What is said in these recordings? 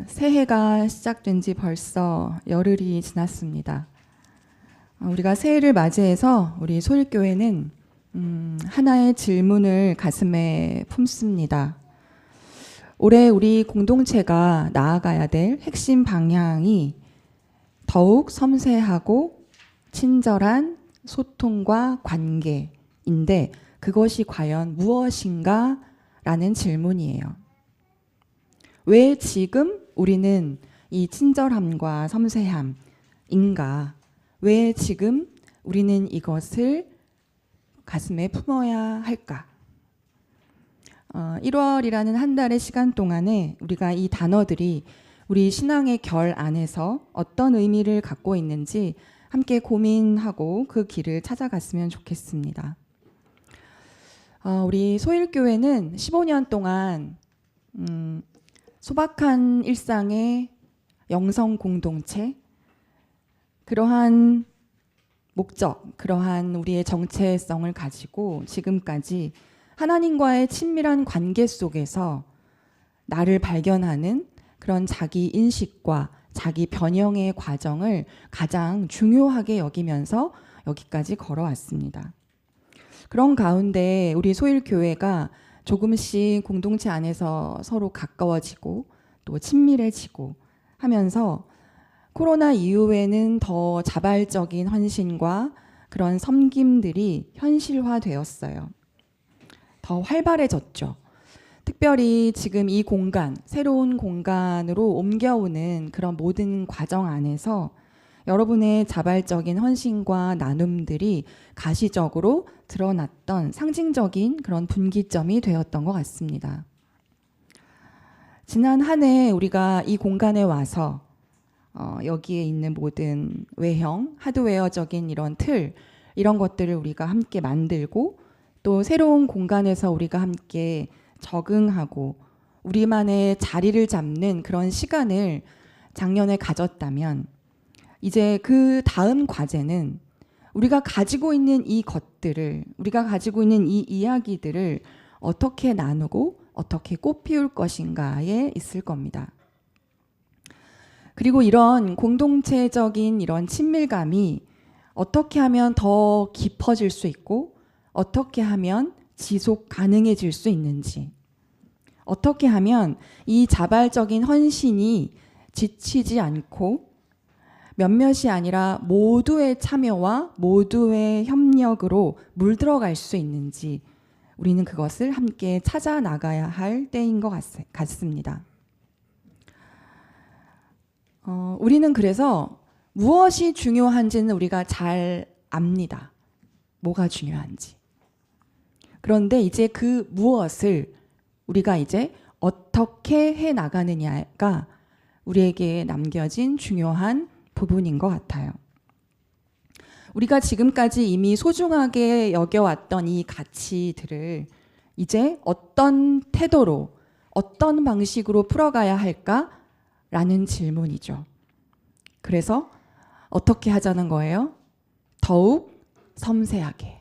새해가 시작된 지 벌써 열흘이 지났습니다. 우리가 새해를 맞이해서 우리 소일교회는 하나의 질문을 가슴에 품습니다. 올해 우리 공동체가 나아가야 될 핵심 방향이 더욱 섬세하고 친절한 소통과 관계인데 그것이 과연 무엇인가? 라는 질문이에요. 왜 지금 우리는 이 친절함과 섬세함인가? 왜 지금 우리는 이것을 가슴에 품어야 할까? 1월이라는 한 달의 시간 동안에 우리가 이 단어들이 우리 신앙의 결 안에서 어떤 의미를 갖고 있는지 함께 고민하고 그 길을 찾아갔으면 좋겠습니다. 우리 소일교회는 15년 동안 소박한 일상의 영성 공동체, 그러한 목적, 그러한 우리의 정체성을 가지고 지금까지 하나님과의 친밀한 관계 속에서 나를 발견하는 그런 자기 인식과 자기 변형의 과정을 가장 중요하게 여기면서 여기까지 걸어왔습니다. 그런 가운데 우리 소일교회가 조금씩 공동체 안에서 서로 가까워지고 또 친밀해지고 하면서 코로나 이후에는 더 자발적인 헌신과 그런 섬김들이 현실화되었어요. 더 활발해졌죠. 특별히 지금 이 공간, 새로운 공간으로 옮겨오는 그런 모든 과정 안에서 여러분의 자발적인 헌신과 나눔들이 가시적으로 드러났던 상징적인 그런 분기점이 되었던 것 같습니다. 지난 한 해 우리가 이 공간에 와서 여기에 있는 모든 외형, 하드웨어적인 이런 틀, 이런 것들을 우리가 함께 만들고 또 새로운 공간에서 우리가 함께 적응하고 우리만의 자리를 잡는 그런 시간을 작년에 가졌다면 이제 그 다음 과제는 우리가 가지고 있는 이 것들을, 우리가 가지고 있는 이 이야기들을 어떻게 나누고 어떻게 꽃피울 것인가에 있을 겁니다. 그리고 이런 공동체적인 이런 친밀감이 어떻게 하면 더 깊어질 수 있고 어떻게 하면 지속 가능해질 수 있는지, 어떻게 하면 이 자발적인 헌신이 지치지 않고 몇몇이 아니라 모두의 참여와 모두의 협력으로 물들어갈 수 있는지 우리는 그것을 함께 찾아 나가야 할 때인 것 같습니다. 우리는 그래서 무엇이 중요한지는 우리가 잘 압니다. 뭐가 중요한지. 그런데 이제 그 무엇을 우리가 이제 어떻게 해 나가느냐가 우리에게 남겨진 중요한 부분인 것 같아요. 우리가 지금까지 이미 소중하게 여겨왔던 이 가치들을 이제 어떤 태도로, 어떤 방식으로 풀어가야 할까라는 질문이죠. 그래서 어떻게 하자는 거예요? 더욱 섬세하게,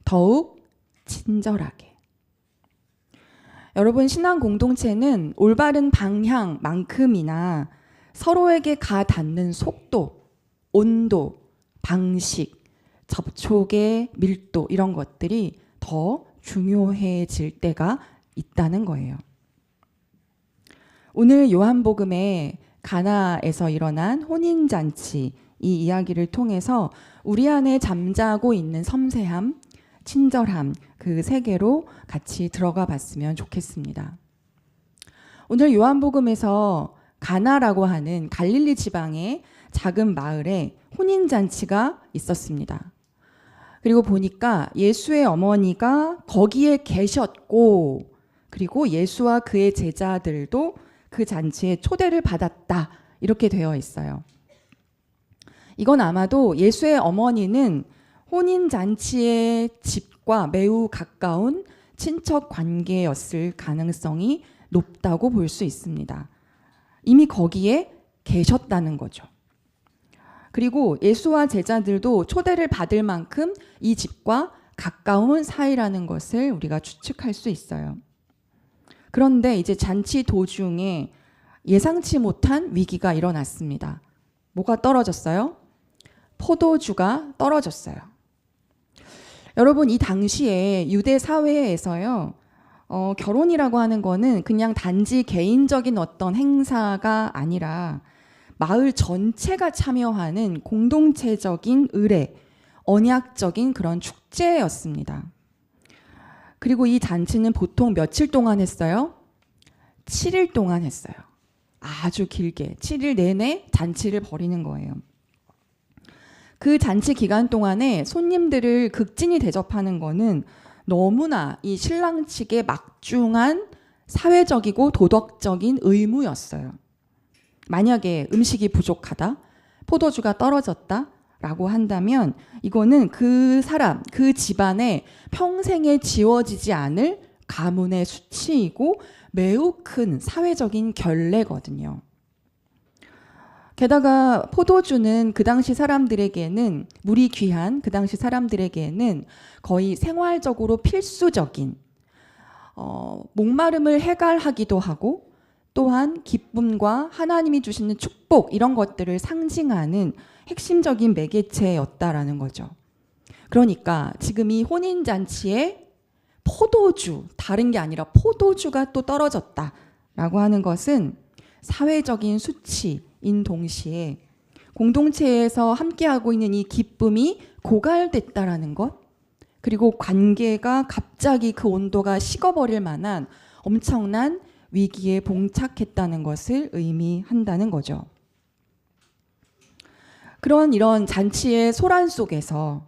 더욱 친절하게. 여러분, 신앙 공동체는 올바른 방향만큼이나 서로에게 가 닿는 속도, 온도, 방식, 접촉의 밀도 이런 것들이 더 중요해질 때가 있다는 거예요. 오늘 요한복음에 가나에서 일어난 혼인잔치 이 이야기를 통해서 우리 안에 잠자고 있는 섬세함, 친절함 그 세계로 같이 들어가 봤으면 좋겠습니다. 오늘 요한복음에서 가나라고 하는 갈릴리 지방의 작은 마을에 혼인잔치가 있었습니다. 그리고 보니까 예수의 어머니가 거기에 계셨고 그리고 예수와 그의 제자들도 그 잔치에 초대를 받았다 이렇게 되어 있어요. 이건 아마도 예수의 어머니는 혼인잔치의 집과 매우 가까운 친척 관계였을 가능성이 높다고 볼 수 있습니다. 이미 거기에 계셨다는 거죠. 그리고 예수와 제자들도 초대를 받을 만큼 이 집과 가까운 사이라는 것을 우리가 추측할 수 있어요. 그런데 이제 잔치 도중에 예상치 못한 위기가 일어났습니다. 뭐가 떨어졌어요? 포도주가 떨어졌어요. 여러분, 이 당시에 유대 사회에서요, 결혼이라고 하는 거는 그냥 단지 개인적인 어떤 행사가 아니라 마을 전체가 참여하는 공동체적인 의례, 언약적인 그런 축제였습니다. 그리고 이 잔치는 보통 며칠 동안 했어요? 7일 동안 했어요. 아주 길게 7일 내내 잔치를 벌이는 거예요. 그 잔치 기간 동안에 손님들을 극진히 대접하는 거는 너무나 이 신랑 측의 막중한 사회적이고 도덕적인 의무였어요. 만약에 음식이 부족하다, 포도주가 떨어졌다 라고 한다면 이거는 그 사람, 그 집안에 평생에 지워지지 않을 가문의 수치이고 매우 큰 사회적인 결례거든요. 게다가 포도주는 그 당시 사람들에게는, 물이 귀한 그 당시 사람들에게는 거의 생활적으로 필수적인, 목마름을 해갈하기도 하고 또한 기쁨과 하나님이 주시는 축복, 이런 것들을 상징하는 핵심적인 매개체였다라는 거죠. 그러니까 지금 이 혼인잔치에 포도주, 다른 게 아니라 포도주가 또 떨어졌다라고 하는 것은 사회적인 수치인 동시에 공동체에서 함께하고 있는 이 기쁨이 고갈됐다라는 것, 그리고 관계가 갑자기 그 온도가 식어버릴 만한 엄청난 위기에 봉착했다는 것을 의미한다는 거죠. 이런 잔치의 소란 속에서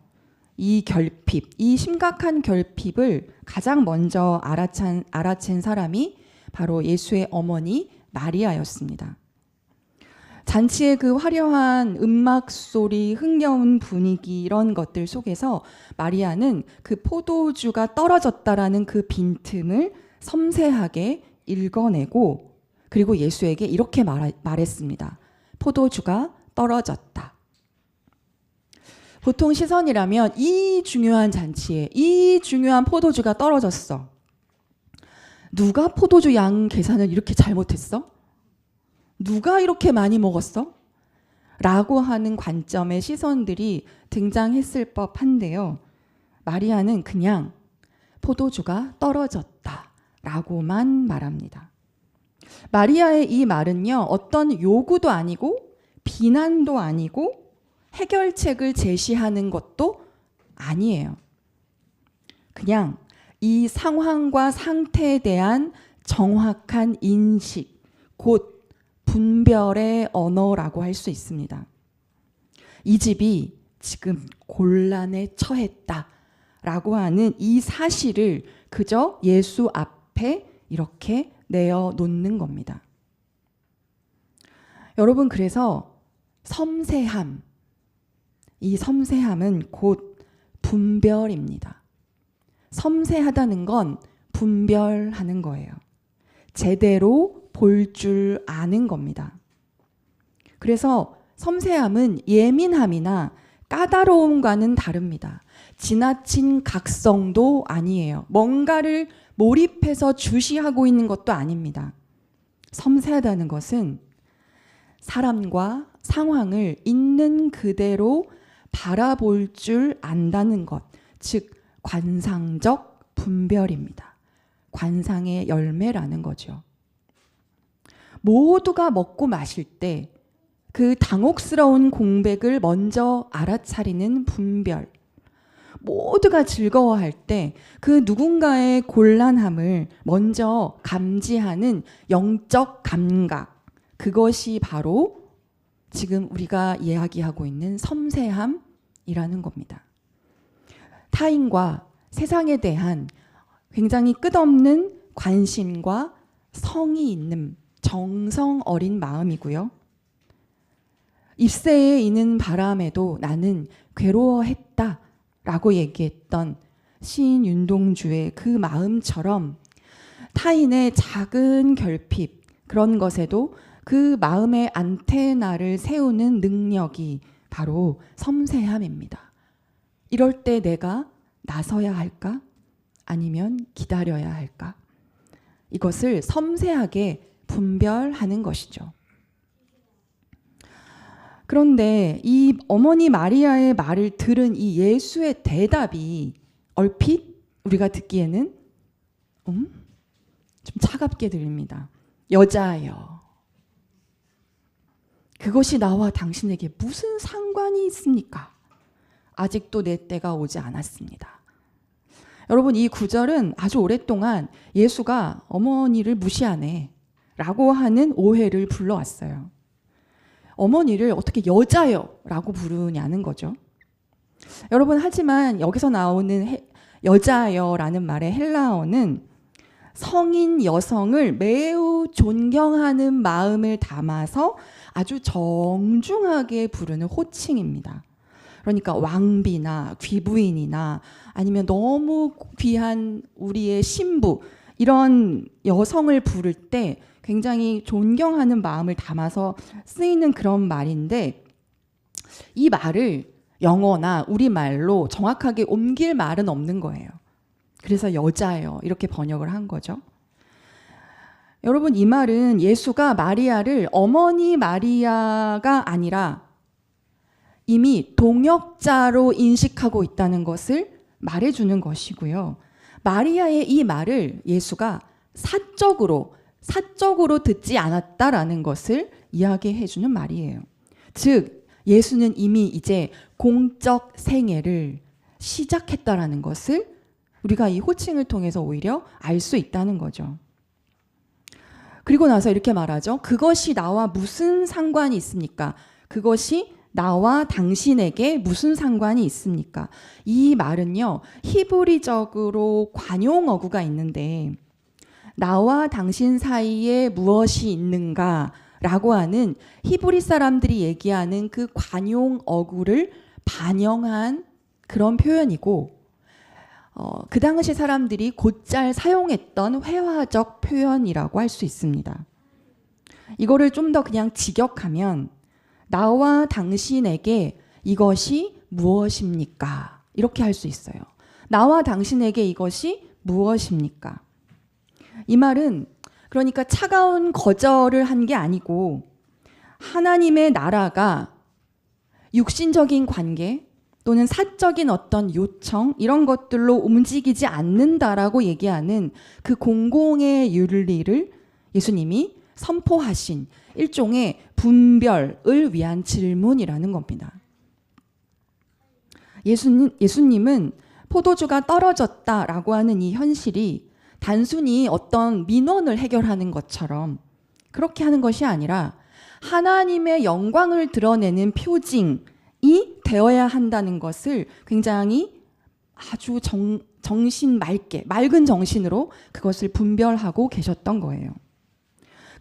이 결핍, 이 심각한 결핍을 가장 먼저 알아챈 사람이 바로 예수의 어머니 마리아였습니다. 잔치의 그 화려한 음악 소리, 흥겨운 분위기, 이런 것들 속에서 마리아는 그 포도주가 떨어졌다라는 그 빈틈을 섬세하게 읽어내고, 그리고 예수에게 이렇게 말했습니다. 포도주가 떨어졌다. 보통 시선이라면 이 중요한 잔치에 이 중요한 포도주가 떨어졌어. 누가 포도주 양 계산을 이렇게 잘못했어? 누가 이렇게 많이 먹었어? 라고 하는 관점의 시선들이 등장했을 법한데요. 마리아는 그냥 포도주가 떨어졌다 라고만 말합니다. 마리아의 이 말은요, 어떤 요구도 아니고 비난도 아니고 해결책을 제시하는 것도 아니에요. 그냥 이 상황과 상태에 대한 정확한 인식, 곧 분별의 언어라고 할 수 있습니다. 이 집이 지금 곤란에 처했다라고 하는 이 사실을 그저 예수 앞에 이렇게 내어놓는 겁니다. 여러분, 그래서 섬세함, 이 섬세함은 곧 분별입니다. 섬세하다는 건 분별하는 거예요. 제대로 볼 줄 아는 겁니다. 그래서 섬세함은 예민함이나 까다로움과는 다릅니다. 지나친 각성도 아니에요. 뭔가를 몰입해서 주시하고 있는 것도 아닙니다. 섬세하다는 것은 사람과 상황을 있는 그대로 바라볼 줄 안다는 것, 즉 관상적 분별입니다. 관상의 열매라는 거죠. 모두가 먹고 마실 때 그 당혹스러운 공백을 먼저 알아차리는 분별, 모두가 즐거워할 때 그 누군가의 곤란함을 먼저 감지하는 영적 감각, 그것이 바로 지금 우리가 이야기하고 있는 섬세함이라는 겁니다. 타인과 세상에 대한 굉장히 끝없는 관심과 성이 있는 정성 어린 마음이고요. 잎새에 이는 바람에도 나는 괴로워했다 라고 얘기했던 시인 윤동주의 그 마음처럼 타인의 작은 결핍, 그런 것에도 그 마음의 안테나를 세우는 능력이 바로 섬세함입니다. 이럴 때 내가 나서야 할까? 아니면 기다려야 할까? 이것을 섬세하게 분별하는 것이죠. 그런데 이 어머니 마리아의 말을 들은 이 예수의 대답이 얼핏 우리가 듣기에는 좀 차갑게 들립니다. 여자여, 그것이 나와 당신에게 무슨 상관이 있습니까? 아직도 내 때가 오지 않았습니다. 여러분, 이 구절은 아주 오랫동안 예수가 어머니를 무시하네 라고 하는 오해를 불러왔어요. 어머니를 어떻게 여자여 라고 부르냐는 거죠. 여러분, 하지만 여기서 나오는 여자여라는 말의 헬라어는 성인 여성을 매우 존경하는 마음을 담아서 아주 정중하게 부르는 호칭입니다. 그러니까 왕비나 귀부인이나 아니면 너무 귀한 우리의 신부, 이런 여성을 부를 때 굉장히 존경하는 마음을 담아서 쓰이는 그런 말인데, 이 말을 영어나 우리말로 정확하게 옮길 말은 없는 거예요. 그래서 여자예요, 이렇게 번역을 한 거죠. 여러분, 이 말은 예수가 마리아를 어머니 마리아가 아니라 이미 동역자로 인식하고 있다는 것을 말해주는 것이고요. 마리아의 이 말을 예수가 사적으로 듣지 않았다라는 것을 이야기해주는 말이에요. 즉, 예수는 이미 이제 공적 생애를 시작했다라는 것을 우리가 이 호칭을 통해서 오히려 알 수 있다는 거죠. 그리고 나서 이렇게 말하죠. 그것이 나와 무슨 상관이 있습니까? 그것이 나와 당신에게 무슨 상관이 있습니까? 이 말은요, 히브리적으로 관용어구가 있는데, 나와 당신 사이에 무엇이 있는가 라고 하는 히브리 사람들이 얘기하는 그 관용어구를 반영한 그런 표현이고, 그 당시 사람들이 곧잘 사용했던 회화적 표현이라고 할 수 있습니다. 이거를 좀 더 그냥 직역하면 나와 당신에게 이것이 무엇입니까? 이렇게 할 수 있어요. 나와 당신에게 이것이 무엇입니까? 이 말은 그러니까 차가운 거절을 한 게 아니고 하나님의 나라가 육신적인 관계 또는 사적인 어떤 요청 이런 것들로 움직이지 않는다라고 얘기하는 그 공공의 윤리를 예수님이 선포하신 일종의 분별을 위한 질문이라는 겁니다. 예수님은 포도주가 떨어졌다라고 하는 이 현실이 단순히 어떤 민원을 해결하는 것처럼 그렇게 하는 것이 아니라 하나님의 영광을 드러내는 표징이 되어야 한다는 것을 굉장히 아주 맑은 정신으로 그것을 분별하고 계셨던 거예요.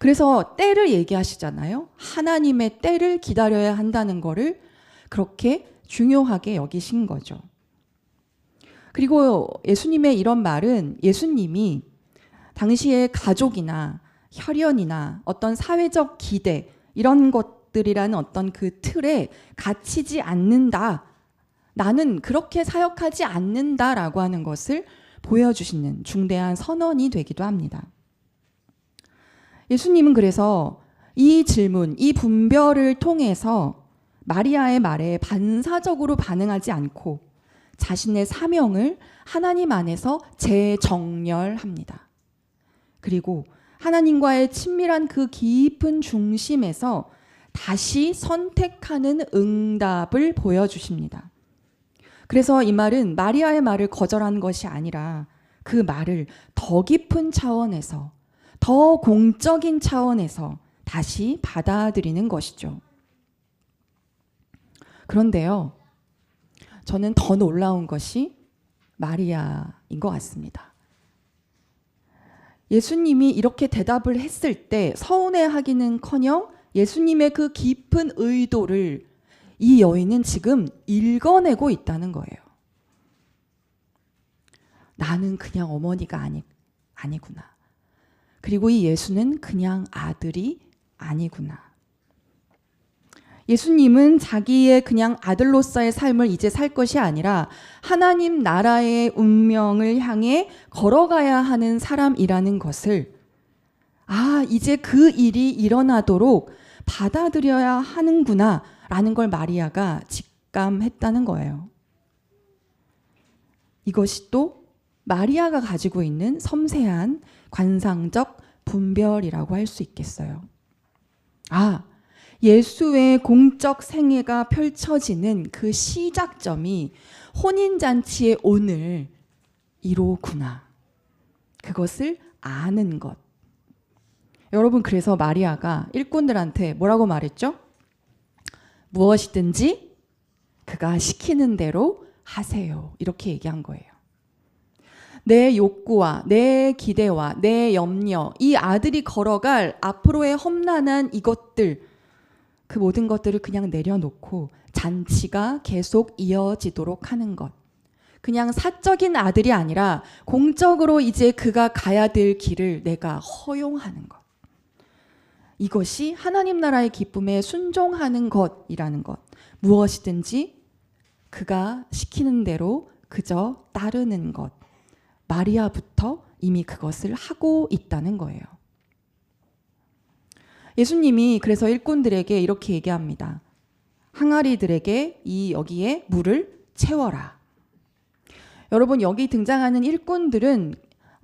그래서 때를 얘기하시잖아요. 하나님의 때를 기다려야 한다는 거를 그렇게 중요하게 여기신 거죠. 그리고 예수님의 이런 말은 예수님이 당시의 가족이나 혈연이나 어떤 사회적 기대 이런 것들이라는 어떤 그 틀에 갇히지 않는다. 나는 그렇게 사역하지 않는다라고 하는 것을 보여주시는 중대한 선언이 되기도 합니다. 예수님은 그래서 이 질문, 이 분별을 통해서 마리아의 말에 반사적으로 반응하지 않고 자신의 사명을 하나님 안에서 재정렬합니다. 그리고 하나님과의 친밀한 그 깊은 중심에서 다시 선택하는 응답을 보여주십니다. 그래서 이 말은 마리아의 말을 거절한 것이 아니라 그 말을 더 깊은 차원에서 더 공적인 차원에서 다시 받아들이는 것이죠. 그런데요, 저는 더 놀라운 것이 마리아인 것 같습니다. 예수님이 이렇게 대답을 했을 때 서운해하기는커녕 예수님의 그 깊은 의도를 이 여인은 지금 읽어내고 있다는 거예요. 나는 그냥 어머니가 아니구나. 그리고 이 예수는 그냥 아들이 아니구나. 예수님은 자기의 그냥 아들로서의 삶을 이제 살 것이 아니라 하나님 나라의 운명을 향해 걸어가야 하는 사람이라는 것을 아, 이제 그 일이 일어나도록 받아들여야 하는구나 라는 걸 마리아가 직감했다는 거예요. 이것이 또 마리아가 가지고 있는 섬세한 관상적 분별이라고 할 수 있겠어요. 아, 예수의 공적 생애가 펼쳐지는 그 시작점이 혼인잔치의 오늘 이로구나. 그것을 아는 것. 여러분, 그래서 마리아가 일꾼들한테 뭐라고 말했죠? 무엇이든지 그가 시키는 대로 하세요. 이렇게 얘기한 거예요. 내 욕구와 내 기대와 내 염려, 이 아들이 걸어갈 앞으로의 험난한 이것들, 그 모든 것들을 그냥 내려놓고 잔치가 계속 이어지도록 하는 것. 그냥 사적인 아들이 아니라 공적으로 이제 그가 가야 될 길을 내가 허용하는 것. 이것이 하나님 나라의 기쁨에 순종하는 것이라는 것. 무엇이든지 그가 시키는 대로 그저 따르는 것. 마리아부터 이미 그것을 하고 있다는 거예요. 예수님이 그래서 일꾼들에게 이렇게 얘기합니다. 항아리들에게 여기에 물을 채워라. 여러분, 여기 등장하는 일꾼들은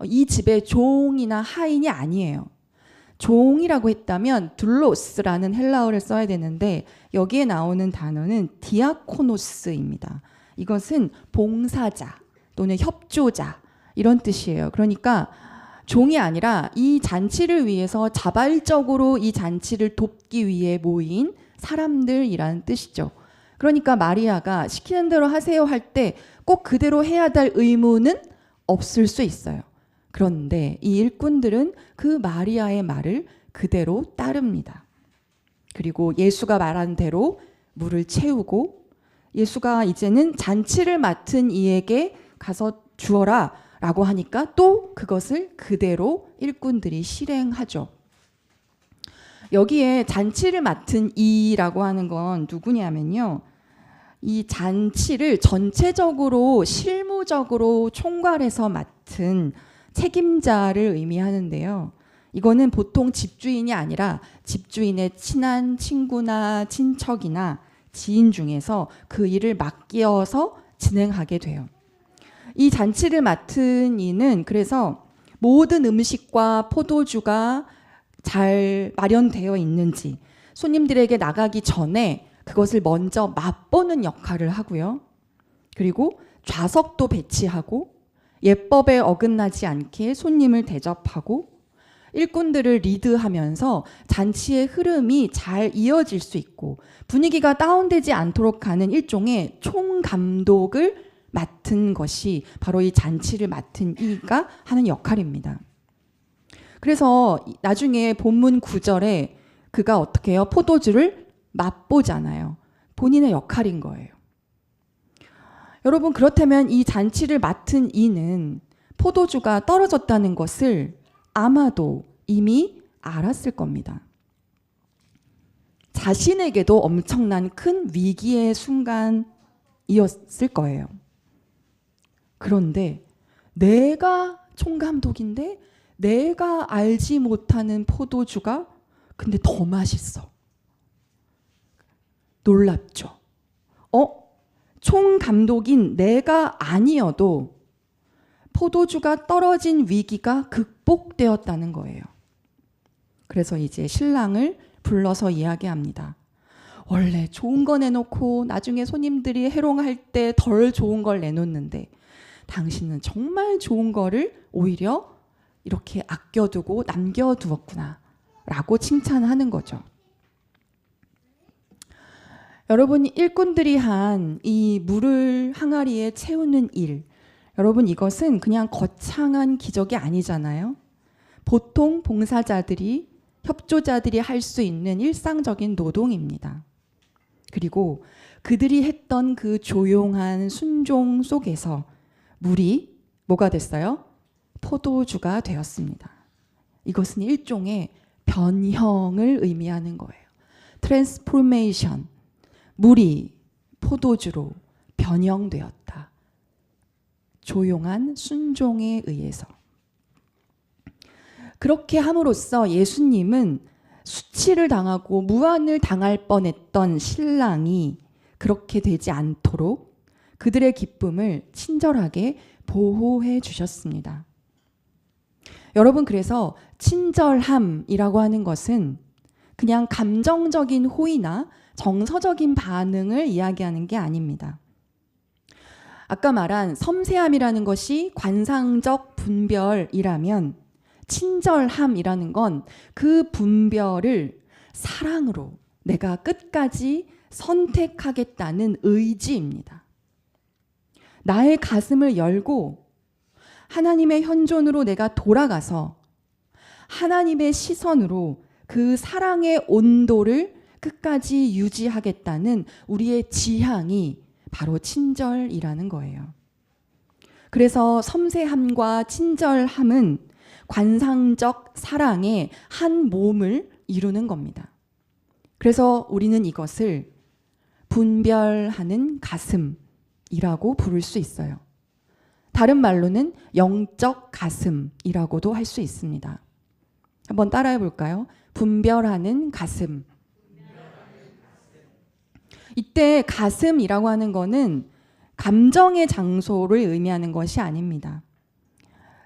이 집의 종이나 하인이 아니에요. 종이라고 했다면 둘로스라는 헬라어를 써야 되는데 여기에 나오는 단어는 디아코노스입니다. 이것은 봉사자 또는 협조자 이런 뜻이에요. 그러니까 종이 아니라 이 잔치를 위해서 자발적으로 이 잔치를 돕기 위해 모인 사람들이라는 뜻이죠. 그러니까 마리아가 시키는 대로 하세요 할 때 꼭 그대로 해야 될 의무는 없을 수 있어요. 그런데 이 일꾼들은 그 마리아의 말을 그대로 따릅니다. 그리고 예수가 말한 대로 물을 채우고 예수가 이제는 잔치를 맡은 이에게 가서 주어라 라고 하니까 또 그것을 그대로 일꾼들이 실행하죠. 여기에 잔치를 맡은 이라고 하는 건 누구냐면요. 이 잔치를 전체적으로 실무적으로 총괄해서 맡은 책임자를 의미하는데요. 이거는 보통 집주인이 아니라 집주인의 친한 친구나 친척이나 지인 중에서 그 일을 맡겨서 진행하게 돼요. 이 잔치를 맡은 이는 그래서 모든 음식과 포도주가 잘 마련되어 있는지 손님들에게 나가기 전에 그것을 먼저 맛보는 역할을 하고요. 그리고 좌석도 배치하고 예법에 어긋나지 않게 손님을 대접하고 일꾼들을 리드하면서 잔치의 흐름이 잘 이어질 수 있고 분위기가 다운되지 않도록 하는 일종의 총감독을 맡은 것이 바로 이 잔치를 맡은 이가 하는 역할입니다. 그래서 나중에 본문 9절에 그가 어떻게 해요? 포도주를 맛보잖아요. 본인의 역할인 거예요. 여러분, 그렇다면 이 잔치를 맡은 이는 포도주가 떨어졌다는 것을 아마도 이미 알았을 겁니다. 자신에게도 엄청난 큰 위기의 순간이었을 거예요. 그런데 내가 총감독인데 내가 알지 못하는 포도주가 근데 더 맛있어. 놀랍죠. 총감독인 내가 아니어도 포도주가 떨어진 위기가 극복되었다는 거예요. 그래서 이제 신랑을 불러서 이야기합니다. 원래 좋은 거 내놓고 나중에 손님들이 해롱할 때 덜 좋은 걸 내놓는데 당신은 정말 좋은 거를 오히려 이렇게 아껴두고 남겨두었구나 라고 칭찬하는 거죠. 여러분, 일꾼들이 한 이 물을 항아리에 채우는 일, 여러분 이것은 그냥 거창한 기적이 아니잖아요. 보통 봉사자들이, 협조자들이 할 수 있는 일상적인 노동입니다. 그리고 그들이 했던 그 조용한 순종 속에서 물이 뭐가 됐어요? 포도주가 되었습니다. 이것은 일종의 변형을 의미하는 거예요. 트랜스포메이션. 물이 포도주로 변형되었다. 조용한 순종에 의해서. 그렇게 함으로써 예수님은 수치를 당하고 무한을 당할 뻔했던 신랑이 그렇게 되지 않도록 그들의 기쁨을 친절하게 보호해 주셨습니다. 여러분, 그래서 친절함이라고 하는 것은 그냥 감정적인 호의나 정서적인 반응을 이야기하는 게 아닙니다. 아까 말한 섬세함이라는 것이 관상적 분별이라면 친절함이라는 건 그 분별을 사랑으로 내가 끝까지 선택하겠다는 의지입니다. 나의 가슴을 열고 하나님의 현존으로 내가 돌아가서 하나님의 시선으로 그 사랑의 온도를 끝까지 유지하겠다는 우리의 지향이 바로 친절이라는 거예요. 그래서 섬세함과 친절함은 관상적 사랑의 한 몸을 이루는 겁니다. 그래서 우리는 이것을 분별하는 가슴이라고 부를 수 있어요. 다른 말로는 영적 가슴이라고도 할 수 있습니다. 한번 따라해 볼까요? 분별하는 가슴. 이때 가슴이라고 하는 거는 감정의 장소를 의미하는 것이 아닙니다.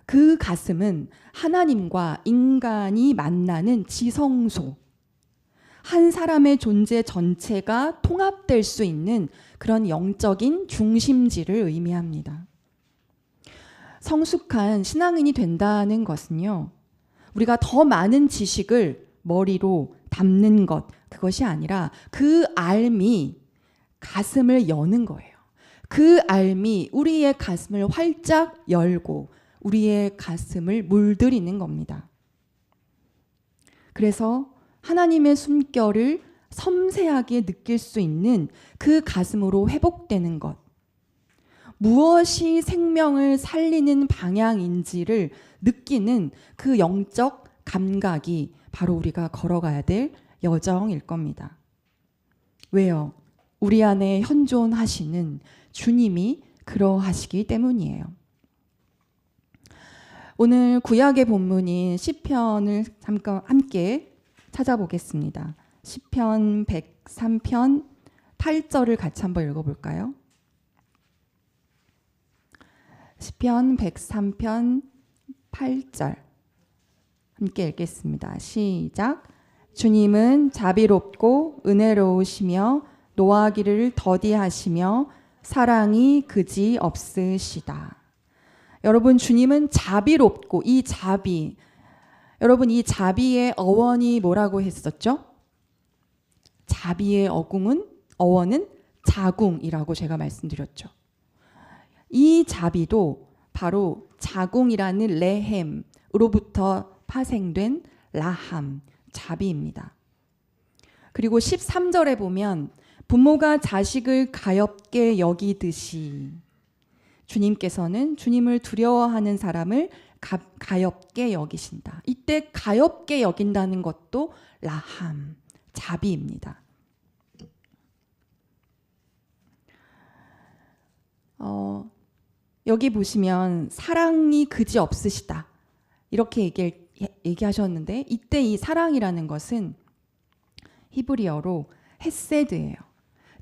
그 가슴은 하나님과 인간이 만나는 지성소, 한 사람의 존재 전체가 통합될 수 있는 그런 영적인 중심지를 의미합니다. 성숙한 신앙인이 된다는 것은요, 우리가 더 많은 지식을 머리로 담는 것, 그것이 아니라 그 알미 가슴을 여는 거예요. 그 알미 우리의 가슴을 활짝 열고 우리의 가슴을 물들이는 겁니다. 그래서 하나님의 숨결을 섬세하게 느낄 수 있는 그 가슴으로 회복되는 것, 무엇이 생명을 살리는 방향인지를 느끼는 그 영적 감각이 바로 우리가 걸어가야 될 여정일 겁니다. 왜요? 우리 안에 현존하시는 주님이 그러하시기 때문이에요. 오늘 구약의 본문인 시편을 잠깐 함께 찾아보겠습니다. 시편 103편 8절을 같이 한번 읽어볼까요? 시편 103편 8절 함께 읽겠습니다. 시작. 주님은 자비롭고 은혜로우시며 노하기를 더디하시며 사랑이 그지 없으시다. 여러분, 주님은 자비롭고, 이 자비, 여러분, 이 자비의 어원이 뭐라고 했었죠? 자비의 어원은 자궁이라고 제가 말씀드렸죠. 이 자비도 바로 자궁이라는 레헴으로부터 파생된 라함, 자비입니다. 그리고 13절에 보면 부모가 자식을 가엾게 여기듯이 주님께서는 주님을 두려워하는 사람을 가엾게 여기신다. 이때 가엾게 여긴다는 것도 라함, 자비입니다. 여기 보시면 사랑이 그지 없으시다 이렇게 얘기하셨는데, 이때 이 사랑이라는 것은 히브리어로 헤세드예요.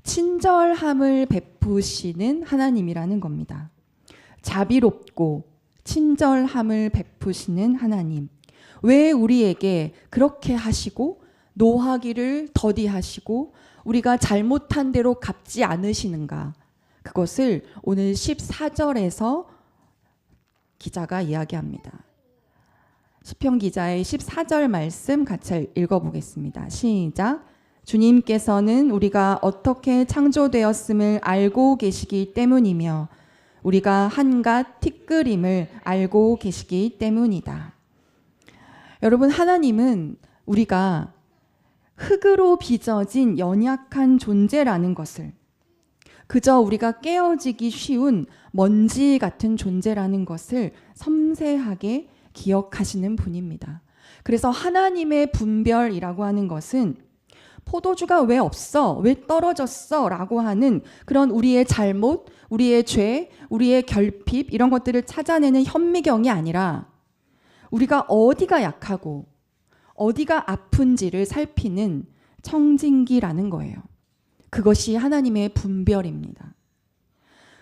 친절함을 베푸시는 하나님이라는 겁니다. 자비롭고 친절함을 베푸시는 하나님. 왜 우리에게 그렇게 하시고 노하기를 더디하시고 우리가 잘못한 대로 갚지 않으시는가? 그것을 오늘 14절에서 기자가 이야기합니다. 시편 기자의 14절 말씀 같이 읽어보겠습니다. 시작. 주님께서는 우리가 어떻게 창조되었음을 알고 계시기 때문이며 우리가 한갓 티끌임을 알고 계시기 때문이다. 여러분, 하나님은 우리가 흙으로 빚어진 연약한 존재라는 것을, 그저 우리가 깨어지기 쉬운 먼지 같은 존재라는 것을 섬세하게 기억하시는 분입니다. 그래서 하나님의 분별이라고 하는 것은 포도주가 왜 없어? 왜 떨어졌어? 라고 하는 그런 우리의 잘못, 우리의 죄, 우리의 결핍 이런 것들을 찾아내는 현미경이 아니라 우리가 어디가 약하고 어디가 아픈지를 살피는 청진기라는 거예요. 그것이 하나님의 분별입니다.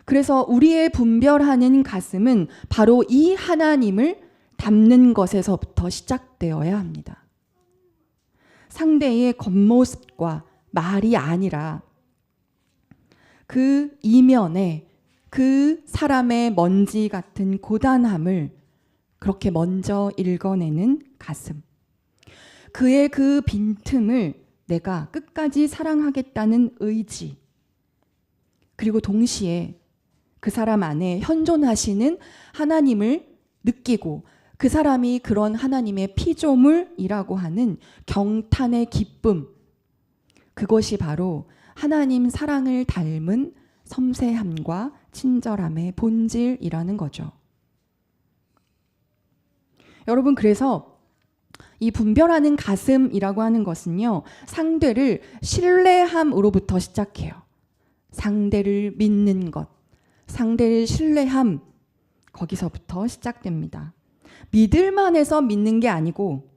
그래서 우리의 분별하는 가슴은 바로 이 하나님을 닮는 것에서부터 시작되어야 합니다. 상대의 겉모습과 말이 아니라 그 이면에 그 사람의 먼지 같은 고단함을 그렇게 먼저 읽어내는 가슴. 그의 그 빈틈을 내가 끝까지 사랑하겠다는 의지. 그리고 동시에 그 사람 안에 현존하시는 하나님을 느끼고 그 사람이 그런 하나님의 피조물이라고 하는 경탄의 기쁨. 그것이 바로 하나님 사랑을 닮은 섬세함과 친절함의 본질이라는 거죠. 여러분, 그래서 이 분별하는 가슴이라고 하는 것은요, 상대를 신뢰함으로부터 시작해요. 상대를 믿는 것, 상대를 신뢰함, 거기서부터 시작됩니다. 믿을만 해서 믿는 게 아니고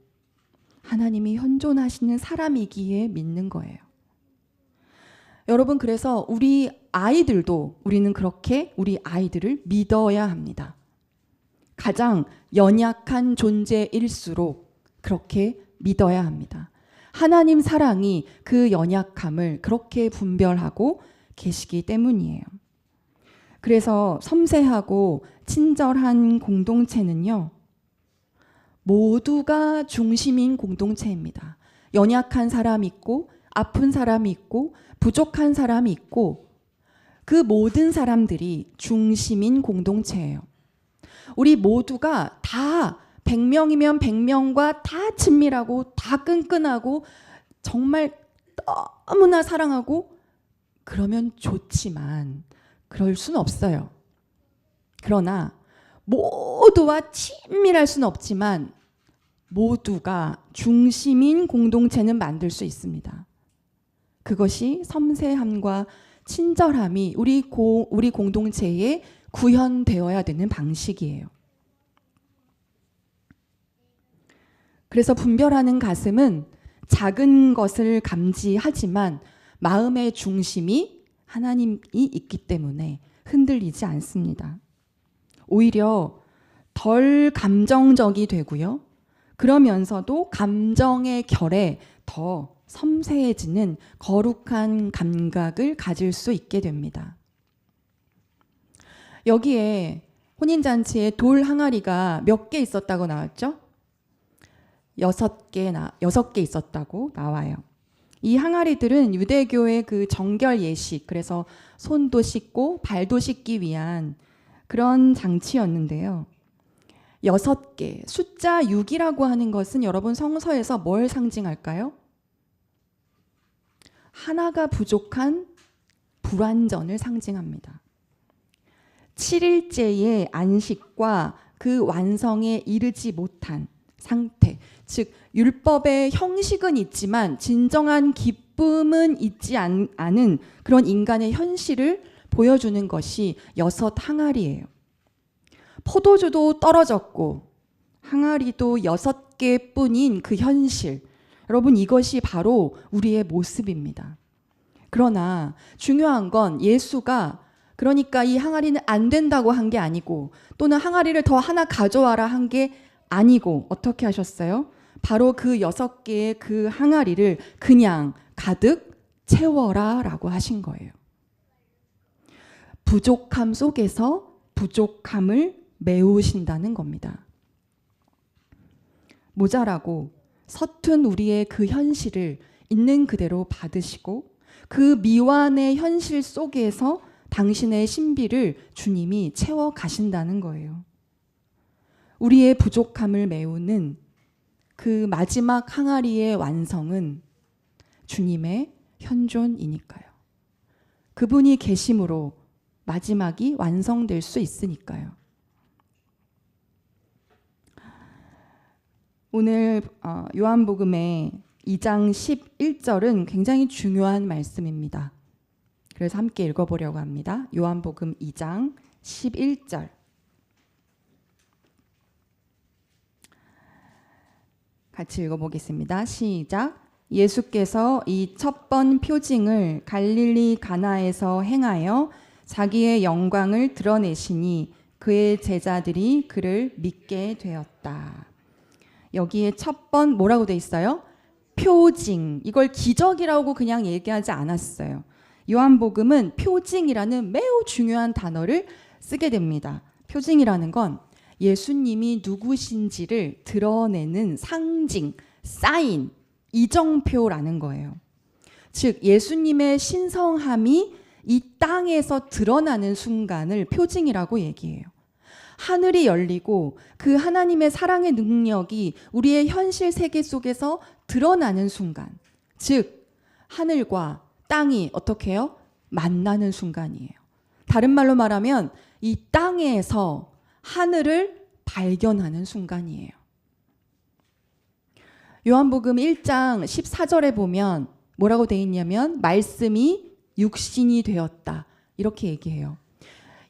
하나님이 현존하시는 사람이기에 믿는 거예요. 여러분, 그래서 우리 아이들도 우리는 그렇게 우리 아이들을 믿어야 합니다. 가장 연약한 존재일수록 그렇게 믿어야 합니다. 하나님 사랑이 그 연약함을 그렇게 분별하고 계시기 때문이에요. 그래서 섬세하고 친절한 공동체는요, 모두가 중심인 공동체입니다. 연약한 사람이 있고 아픈 사람이 있고 부족한 사람이 있고 그 모든 사람들이 중심인 공동체예요. 우리 모두가 다 100명이면 100명과 다 친밀하고 다 끈끈하고 정말 너무나 사랑하고 그러면 좋지만 그럴 수는 없어요. 그러나 모두와 친밀할 수는 없지만 모두가 중심인 공동체는 만들 수 있습니다. 그것이 섬세함과 친절함이 우리 공동체에 구현되어야 되는 방식이에요. 그래서 분별하는 가슴은 작은 것을 감지하지만 마음의 중심이 하나님이 있기 때문에 흔들리지 않습니다. 오히려 덜 감정적이 되고요. 그러면서도 감정의 결에 더 섬세해지는 거룩한 감각을 가질 수 있게 됩니다. 여기에 혼인잔치에 돌 항아리가 몇 개 있었다고 나왔죠? 6개 있었다고 나와요. 이 항아리들은 유대교의 그 정결 예식, 그래서 손도 씻고 발도 씻기 위한 그런 장치였는데요. 6개, 숫자 6이라고 하는 것은 여러분 성서에서 뭘 상징할까요? 하나가 부족한 불완전을 상징합니다. 7일째의 안식과 그 완성에 이르지 못한 상태, 즉 율법의 형식은 있지만 진정한 기쁨은 있지 않은 그런 인간의 현실을 보여주는 것이 6 항아리예요. 포도주도 떨어졌고 항아리도 6개뿐인 그 현실, 여러분 이것이 바로 우리의 모습입니다. 그러나 중요한 건 예수가 그러니까 이 항아리는 안 된다고 한 게 아니고 또는 항아리를 더 하나 가져와라 한 게 아니고 어떻게 하셨어요? 바로 그 6개의 그 항아리를 그냥 가득 채워라 라고 하신 거예요. 부족함 속에서 부족함을 메우신다는 겁니다. 모자라고 서툰 우리의 그 현실을 있는 그대로 받으시고 그 미완의 현실 속에서 당신의 신비를 주님이 채워 가신다는 거예요. 우리의 부족함을 메우는 그 마지막 항아리의 완성은 주님의 현존이니까요. 그분이 계심으로 마지막이 완성될 수 있으니까요. 오늘 요한복음의 2장 11절은 굉장히 중요한 말씀입니다. 그래서 함께 읽어보려고 합니다. 요한복음 2장 11절. 같이 읽어보겠습니다. 시작. 예수께서 이 첫 번 표징을 갈릴리 가나에서 행하여 자기의 영광을 드러내시니 그의 제자들이 그를 믿게 되었다. 여기에 첫 번 뭐라고 돼 있어요? 표징. 이걸 기적이라고 그냥 얘기하지 않았어요. 요한복음은 표징이라는 매우 중요한 단어를 쓰게 됩니다. 표징이라는 건 예수님이 누구신지를 드러내는 상징, 사인, 이정표라는 거예요. 즉 예수님의 신성함이 이 땅에서 드러나는 순간을 표징이라고 얘기해요. 하늘이 열리고 그 하나님의 사랑의 능력이 우리의 현실 세계 속에서 드러나는 순간, 즉 하늘과 땅이 어떻게 해요? 만나는 순간이에요. 다른 말로 말하면 이 땅에서 하늘을 발견하는 순간이에요. 요한복음 1장 14절에 보면 뭐라고 되어 있냐면 말씀이 육신이 되었다 이렇게 얘기해요.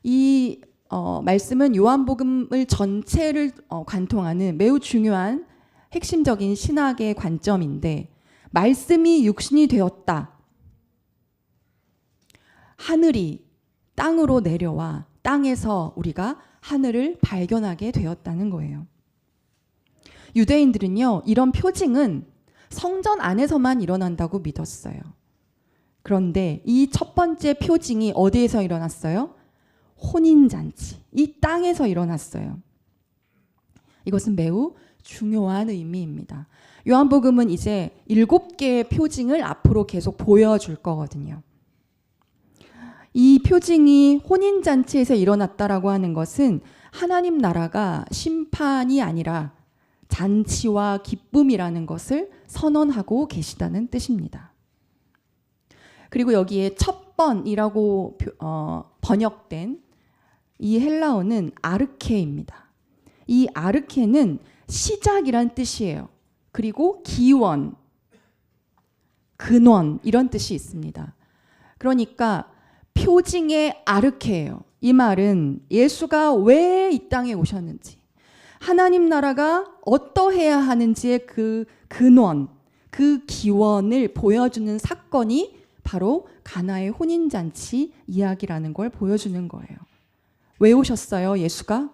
이 말씀은 요한복음을 전체를 관통하는 매우 중요한 핵심적인 신학의 관점인데, 말씀이 육신이 되었다. 하늘이 땅으로 내려와 땅에서 우리가 하늘을 발견하게 되었다는 거예요. 유대인들은요, 이런 표징은 성전 안에서만 일어난다고 믿었어요. 그런데 이 첫 번째 표징이 어디에서 일어났어요? 혼인잔치, 이 땅에서 일어났어요. 이것은 매우 중요한 의미입니다. 요한복음은 이제 7개의 표징을 앞으로 계속 보여줄 거거든요. 이 표징이 혼인잔치에서 일어났다라고 하는 것은 하나님 나라가 심판이 아니라 잔치와 기쁨이라는 것을 선언하고 계시다는 뜻입니다. 그리고 여기에 첫 번이라고 번역된 이 헬라어는 아르케입니다. 이 아르케는 시작이란 뜻이에요. 그리고 기원, 근원 이런 뜻이 있습니다. 그러니까 표징의 아르케예요. 이 말은 예수가 왜 이 땅에 오셨는지, 하나님 나라가 어떠해야 하는지의 그 근원, 그 기원을 보여주는 사건이 바로 가나의 혼인잔치 이야기라는 걸 보여주는 거예요. 왜 오셨어요? 예수가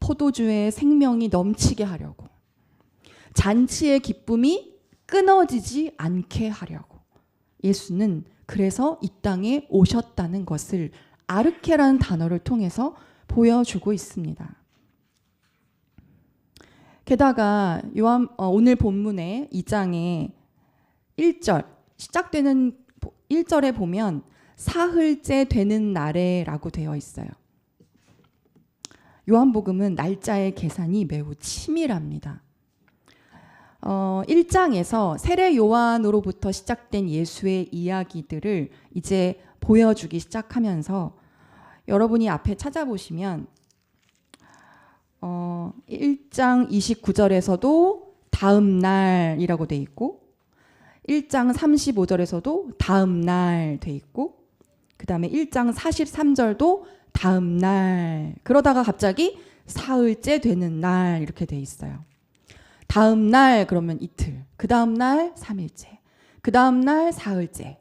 포도주의 생명이 넘치게 하려고, 잔치의 기쁨이 끊어지지 않게 하려고 예수는 그래서 이 땅에 오셨다는 것을 아르케라는 단어를 통해서 보여주고 있습니다. 게다가 오늘 본문의 2장의 1절 시작되는 1절에 보면 사흘째 되는 날에라고 되어 있어요. 요한복음은 날짜의 계산이 매우 치밀합니다. 1장에서 세례 요한으로부터 시작된 예수의 이야기들을 이제 보여주기 시작하면서 여러분이 앞에 찾아보시면 1장 29절에서도 다음 날이라고 돼 있고, 1장 35절에서도 다음 날 돼 있고, 그 다음에 1장 43절도 다음 날, 그러다가 갑자기 사흘째 되는 날 이렇게 돼 있어요. 다음 날 그러면 이틀, 그 다음 날 3일째, 그 다음 날 사흘째,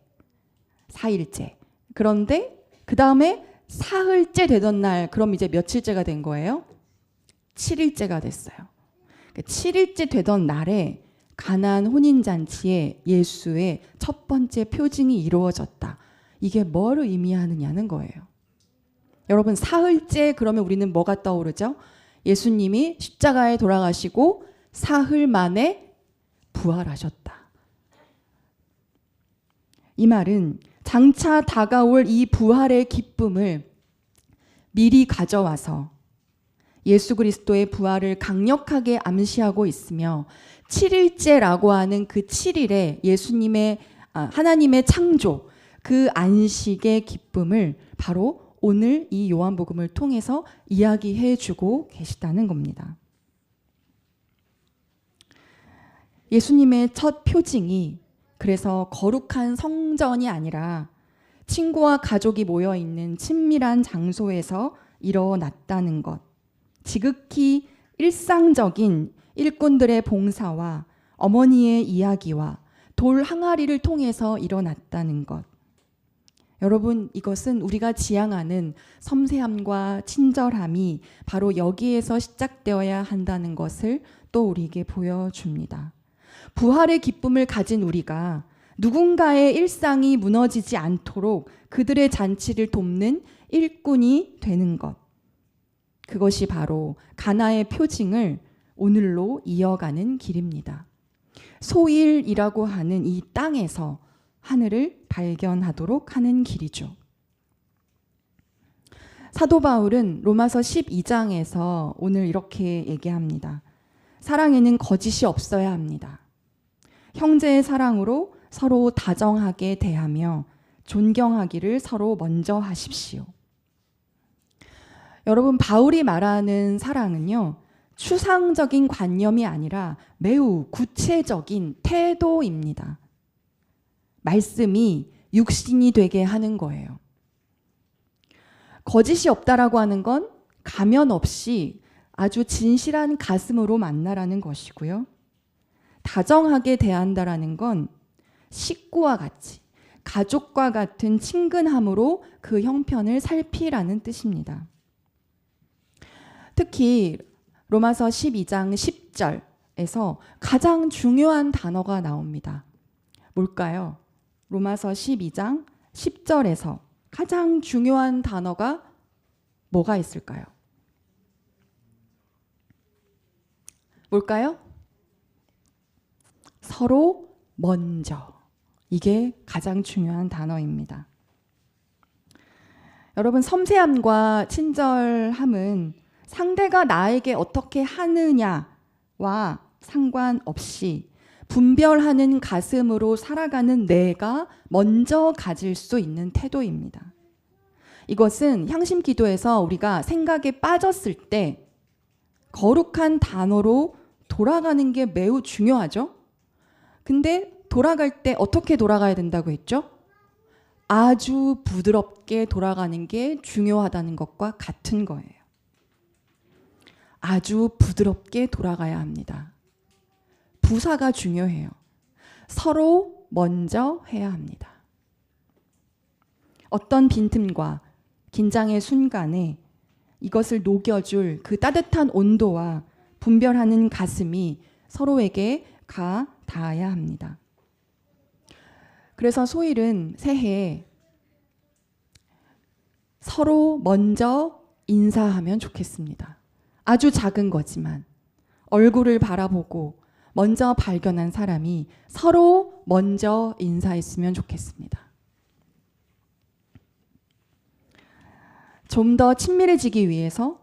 4일째. 그런데 그 다음에 사흘째 되던 날, 그럼 이제 며칠째가 된 거예요? 7일째가 됐어요. 7일째 되던 날에 가나안 혼인잔치에 예수의 첫 번째 표징이 이루어졌다. 이게 뭘 의미하느냐는 거예요. 여러분, 사흘째 그러면 우리는 뭐가 떠오르죠? 예수님이 십자가에 돌아가시고 사흘 만에 부활하셨다. 이 말은 장차 다가올 이 부활의 기쁨을 미리 가져와서 예수 그리스도의 부활을 강력하게 암시하고 있으며, 7일째라고 하는 그 7일에 예수님의 하나님의 창조, 그 안식의 기쁨을 바로 오늘 이 요한복음을 통해서 이야기해 주고 계시다는 겁니다. 예수님의 첫 표징이 그래서 거룩한 성전이 아니라 친구와 가족이 모여 있는 친밀한 장소에서 일어났다는 것, 지극히 일상적인 일꾼들의 봉사와 어머니의 이야기와 돌 항아리를 통해서 일어났다는 것. 여러분, 이것은 우리가 지향하는 섬세함과 친절함이 바로 여기에서 시작되어야 한다는 것을 또 우리에게 보여줍니다. 부활의 기쁨을 가진 우리가 누군가의 일상이 무너지지 않도록 그들의 잔치를 돕는 일꾼이 되는 것. 그것이 바로 가나의 표징을 오늘로 이어가는 길입니다. 소일이라고 하는 이 땅에서 하늘을 발견하도록 하는 길이죠. 사도 바울은 로마서 12장에서 오늘 이렇게 얘기합니다. 사랑에는 거짓이 없어야 합니다. 형제의 사랑으로 서로 다정하게 대하며 존경하기를 서로 먼저 하십시오. 여러분, 바울이 말하는 사랑은요, 추상적인 관념이 아니라 매우 구체적인 태도입니다. 말씀이 육신이 되게 하는 거예요. 거짓이 없다라고 하는 건 가면 없이 아주 진실한 가슴으로 만나라는 것이고요. 다정하게 대한다라는 건 식구와 같이, 가족과 같은 친근함으로 그 형편을 살피라는 뜻입니다. 특히 로마서 12장 10절에서 가장 중요한 단어가 나옵니다. 뭘까요? 로마서 12장 10절에서 가장 중요한 단어가 뭐가 있을까요? 뭘까요? 서로 먼저. 이게 가장 중요한 단어입니다. 여러분, 섬세함과 친절함은 상대가 나에게 어떻게 하느냐와 상관없이 분별하는 가슴으로 살아가는 내가 먼저 가질 수 있는 태도입니다. 이것은 향심 기도에서 우리가 생각에 빠졌을 때 거룩한 단어로 돌아가는 게 매우 중요하죠. 근데 돌아갈 때 어떻게 돌아가야 된다고 했죠? 아주 부드럽게 돌아가는 게 중요하다는 것과 같은 거예요. 아주 부드럽게 돌아가야 합니다. 부사가 중요해요. 서로 먼저 해야 합니다. 어떤 빈틈과 긴장의 순간에 이것을 녹여줄 그 따뜻한 온도와 분별하는 가슴이 서로에게 가 닿아야 합니다. 그래서 소일은 새해에 서로 먼저 인사하면 좋겠습니다. 아주 작은 거지만 얼굴을 바라보고 먼저 발견한 사람이 서로 먼저 인사했으면 좋겠습니다. 좀 더 친밀해지기 위해서,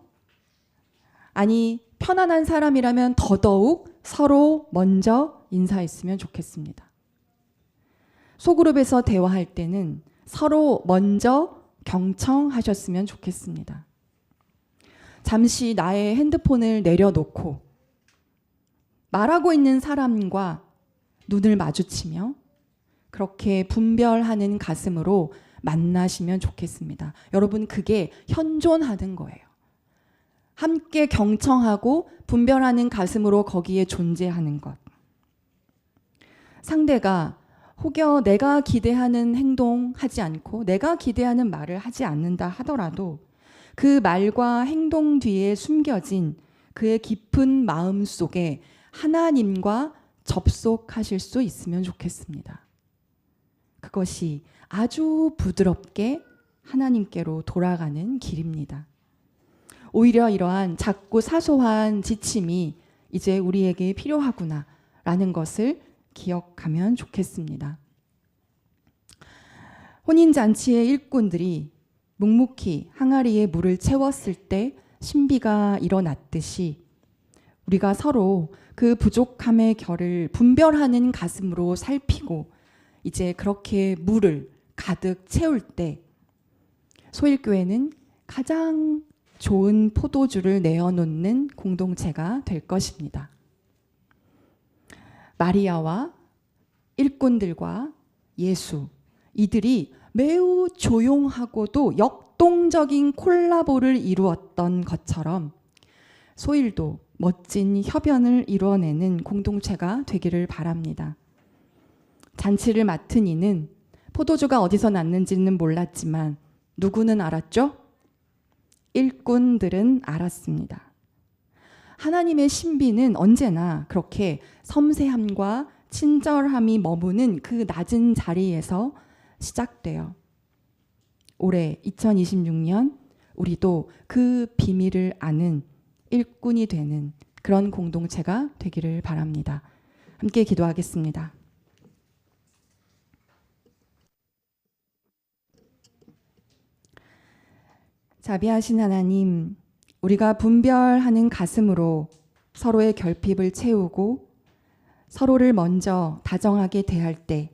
아니 편안한 사람이라면 더더욱 서로 먼저 인사했으면 좋겠습니다. 소그룹에서 대화할 때는 서로 먼저 경청하셨으면 좋겠습니다. 잠시 나의 핸드폰을 내려놓고 말하고 있는 사람과 눈을 마주치며 그렇게 분별하는 가슴으로 만나시면 좋겠습니다. 여러분, 그게 현존하는 거예요. 함께 경청하고 분별하는 가슴으로 거기에 존재하는 것. 상대가 혹여 내가 기대하는 행동하지 않고 내가 기대하는 말을 하지 않는다 하더라도 그 말과 행동 뒤에 숨겨진 그의 깊은 마음 속에 하나님과 접속하실 수 있으면 좋겠습니다. 그것이 아주 부드럽게 하나님께로 돌아가는 길입니다. 오히려 이러한 작고 사소한 지침이 이제 우리에게 필요하구나 라는 것을 기억하면 좋겠습니다. 혼인잔치의 일꾼들이 묵묵히 항아리에 물을 채웠을 때 신비가 일어났듯이 우리가 서로 그 부족함의 결을 분별하는 가슴으로 살피고 이제 그렇게 물을 가득 채울 때 소일교회는 가장 좋은 포도주를 내어놓는 공동체가 될 것입니다. 마리아와 일꾼들과 예수, 이들이 매우 조용하고도 역동적인 콜라보를 이루었던 것처럼 소일도 멋진 협연을 이루어내는 공동체가 되기를 바랍니다. 잔치를 맡은 이는 포도주가 어디서 났는지는 몰랐지만 누구는 알았죠? 일꾼들은 알았습니다. 하나님의 신비는 언제나 그렇게 섬세함과 친절함이 머무는 그 낮은 자리에서 시작돼요. 올해 2026년 우리도 그 비밀을 아는 일꾼이 되는 그런 공동체가 되기를 바랍니다. 함께 기도하겠습니다. 자비하신 하나님, 우리가 분별하는 가슴으로 서로의 결핍을 채우고 서로를 먼저 다정하게 대할 때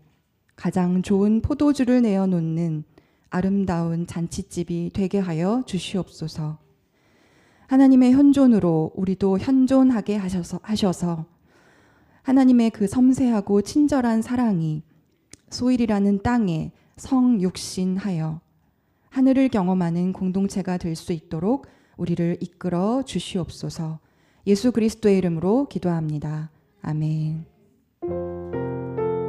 가장 좋은 포도주를 내어놓는 아름다운 잔치집이 되게 하여 주시옵소서. 하나님의 현존으로 우리도 현존하게 하셔서 하나님의 그 섬세하고 친절한 사랑이 소일이라는 땅에 성육신하여 하늘을 경험하는 공동체가 될 수 있도록 우리를 이끌어 주시옵소서. 예수 그리스도의 이름으로 기도합니다. 아멘.